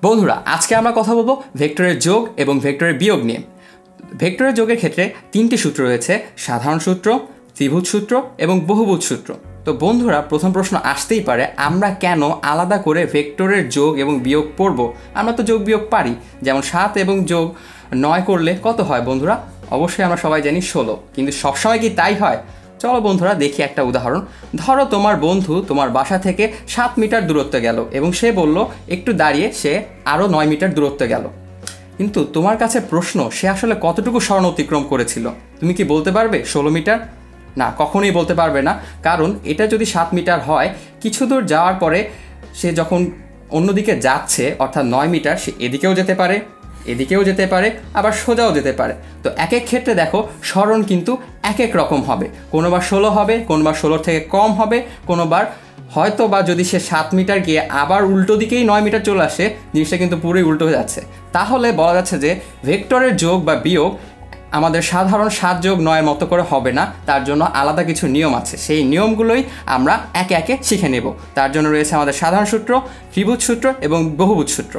বন্ধুরা আজকে আমরা কথা বলবো ভেক্টরের যোগ এবং ভেক্টরের বিয়োগ নিয়ে। ভেক্টরের যোগের ক্ষেত্রে তিনটি সূত্র রয়েছে, সাধারণ সূত্র, ত্রিভুজ সূত্র এবং বহুভুজ সূত্র। তো বন্ধুরা প্রথম প্রশ্ন আসতেই পারে, আমরা কেন আলাদা করে ভেক্টরের যোগ এবং বিয়োগ পড়ব? আমরা তো যোগ বিয়োগ পারি, যেমন 7 এবং যোগ 9 করলে কত হয় বন্ধুরা? অবশ্যই আমরা সবাই জানি 16, কিন্তু সবসময় কি তাই হয়? চলো বন্ধুরা দেখি একটা উদাহরণ। ধরো তোমার বন্ধু তোমার বাসা থেকে 7 মিটার দূরত্বে গেল এবং সে বলল একটু দাঁড়িয়ে সে আরও 9 মিটার দূরত্বে গেল। কিন্তু তোমার কাছে প্রশ্ন, সে আসলে কতটুকু স্বর্ণ অতিক্রম করেছিল? তুমি কি বলতে পারবে 16 মিটার? না, কখনোই বলতে পারবে না, কারণ এটা যদি 7 মিটার হয়, কিছু দূর যাওয়ার পরে সে যখন অন্যদিকে যাচ্ছে অর্থাৎ 9 মিটার, সে এদিকেও যেতে পারে, এদিকেও যেতে পারে, আবার সোজাও যেতে পারে। তো এক এক ক্ষেত্রে দেখো স্মরণ কিন্তু এক এক রকম হবে, কোনোবার 16 হবে, কোনোবার 16 থেকে কম হবে, কোনোবার হয়তো বা যদি সে 7 মিটার গিয়ে আবার উল্টো দিকেই 9 মিটার চলে আসে, জিনিসটা কিন্তু পুরোই উল্টো হয়ে যাচ্ছে। তাহলে বলা যাচ্ছে যে ভেক্টরের যোগ বা বিয়োগ আমাদের সাধারণ 7 যোগ 9-এর মতো করে হবে না, তার জন্য আলাদা কিছু নিয়ম আছে। সেই নিয়মগুলোই আমরা একে একে শিখে নেব। তার জন্য রয়েছে আমাদের সাধারণ সূত্র, ত্রিভুজ সূত্র এবং বহুভুজ সূত্র।